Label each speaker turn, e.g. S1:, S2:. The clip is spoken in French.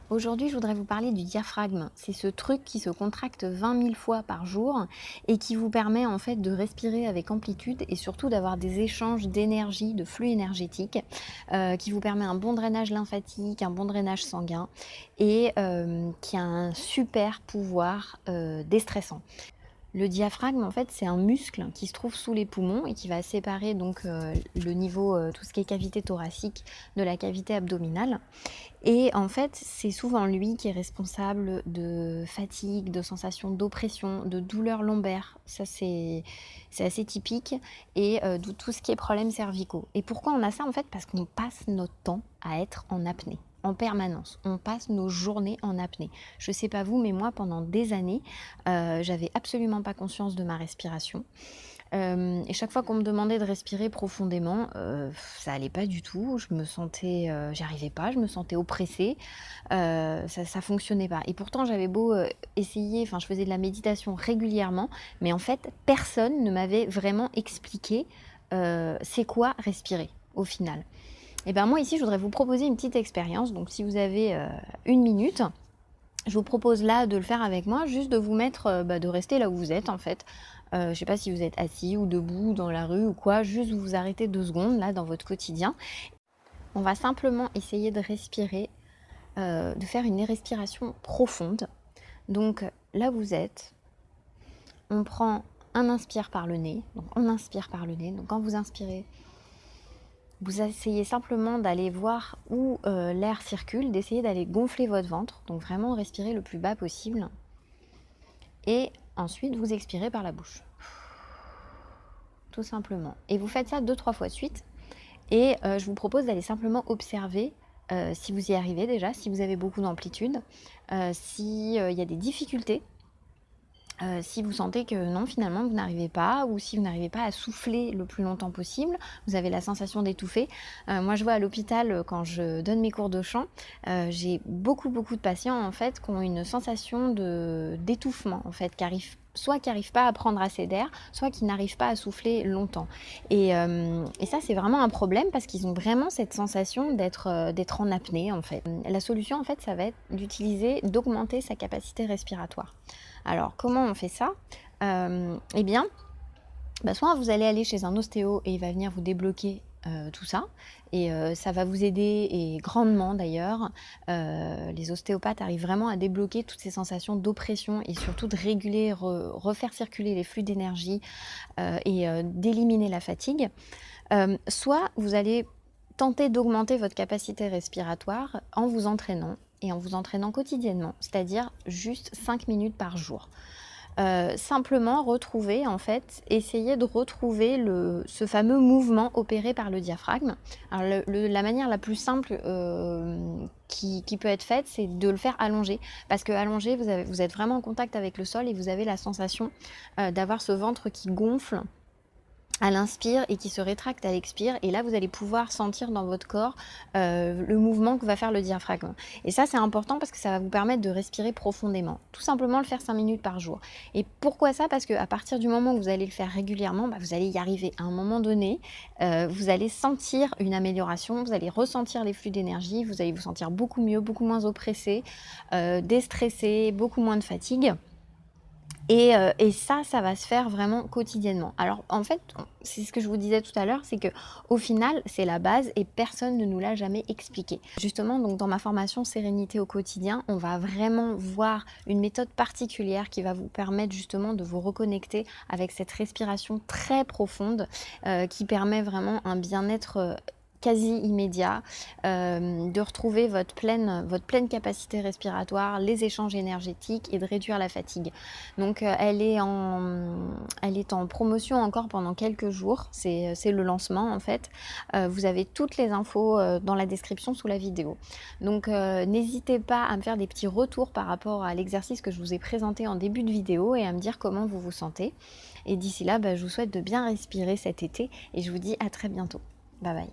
S1: Aujourd'hui, je voudrais vous parler du diaphragme. C'est ce truc qui se contracte 20 000 fois par jour et qui vous permet en fait de respirer avec amplitude et surtout d'avoir des échanges d'énergie, de flux énergétiques, qui vous permet un bon drainage lymphatique, un bon drainage sanguin et qui a un super pouvoir déstressant. Le diaphragme, en fait, c'est un muscle qui se trouve sous les poumons et qui va séparer donc le niveau, tout ce qui est cavité thoracique de la cavité abdominale. Et en fait, c'est souvent lui qui est responsable de fatigue, de sensations d'oppression, de douleurs lombaires. Ça, c'est assez typique. Et de tout ce qui est problèmes cervicaux. Et pourquoi on a ça en fait? Parce qu'on passe notre temps à être en apnée. En permanence, on passe nos journées en apnée. Je sais pas vous, mais moi, pendant des années, j'avais absolument pas conscience de ma respiration. Et chaque fois qu'on me demandait de respirer profondément, ça allait pas du tout. Je me sentais, j'y arrivais pas, je me sentais oppressée, ça fonctionnait pas. Et pourtant j'avais beau, essayer, enfin je faisais de la méditation régulièrement, mais en fait personne ne m'avait vraiment expliqué, c'est quoi respirer au final. Et ben moi ici je voudrais vous proposer une petite expérience, donc si vous avez, 1 minute, je vous propose là de le faire avec moi, juste de vous mettre, de rester là où vous êtes en fait. Je ne sais pas si vous êtes assis ou debout dans la rue ou quoi, juste vous arrêtez 2 secondes là dans votre quotidien. On va simplement essayer de respirer, de faire une respiration profonde. Donc là où vous êtes, on prend un inspire par le nez. Donc on inspire par le nez. Donc quand vous inspirez, vous essayez simplement d'aller voir où l'air circule, d'essayer d'aller gonfler votre ventre. Donc vraiment respirer le plus bas possible. Et ensuite, vous expirez par la bouche. Tout simplement. Et vous faites ça 2-3 fois de suite. Et je vous propose d'aller simplement observer si vous y arrivez déjà, si vous avez beaucoup d'amplitude, s'il y a des difficultés, si vous sentez que non, finalement, vous n'arrivez pas, ou si vous n'arrivez pas à souffler le plus longtemps possible, vous avez la sensation d'étouffer. Moi, je vois à l'hôpital, quand je donne mes cours de chant, j'ai beaucoup de patients, en fait, qui ont une sensation d'étouffement, en fait, soit qui n'arrivent pas à prendre assez d'air, soit qui n'arrivent pas à souffler longtemps. Et ça, c'est vraiment un problème parce qu'ils ont vraiment cette sensation d'être en apnée, en fait. La solution, en fait, ça va être d'augmenter sa capacité respiratoire. Alors, comment on fait ça? Eh bien, soit vous allez aller chez un ostéo et il va venir vous débloquer tout ça. Et ça va vous aider, et grandement d'ailleurs. Les ostéopathes arrivent vraiment à débloquer toutes ces sensations d'oppression et surtout de réguler, refaire circuler les flux d'énergie et d'éliminer la fatigue. Soit vous allez tenter d'augmenter votre capacité respiratoire en vous entraînant, et en vous entraînant quotidiennement, c'est-à-dire juste 5 minutes par jour. Simplement essayer de retrouver ce fameux mouvement opéré par le diaphragme. Alors la manière la plus simple qui peut être faite, c'est de le faire allongé, parce que allongé, vous êtes vraiment en contact avec le sol et vous avez la sensation d'avoir ce ventre qui gonfle à l'inspire et qui se rétracte à l'expire, et là vous allez pouvoir sentir dans votre corps le mouvement que va faire le diaphragme. Et ça, c'est important parce que ça va vous permettre de respirer profondément. Tout simplement le faire 5 minutes par jour. Et pourquoi ça? Parce qu'à partir du moment où vous allez le faire régulièrement, vous allez y arriver. À un moment donné, vous allez sentir une amélioration, vous allez ressentir les flux d'énergie, vous allez vous sentir beaucoup mieux, beaucoup moins oppressé, déstressé, beaucoup moins de fatigue. Et ça va se faire vraiment quotidiennement. Alors en fait, c'est ce que je vous disais tout à l'heure, c'est que au final, c'est la base et personne ne nous l'a jamais expliqué. Justement, donc dans ma formation Sérénité au quotidien, on va vraiment voir une méthode particulière qui va vous permettre justement de vous reconnecter avec cette respiration très profonde qui permet vraiment un bien-être quasi immédiat, de retrouver votre pleine capacité respiratoire, les échanges énergétiques et de réduire la fatigue. Donc elle est en promotion encore pendant quelques jours, c'est le lancement en fait. Vous avez toutes les infos dans la description sous la vidéo. Donc n'hésitez pas à me faire des petits retours par rapport à l'exercice que je vous ai présenté en début de vidéo et à me dire comment vous vous sentez. Et d'ici là, je vous souhaite de bien respirer cet été et je vous dis à très bientôt. Bye bye.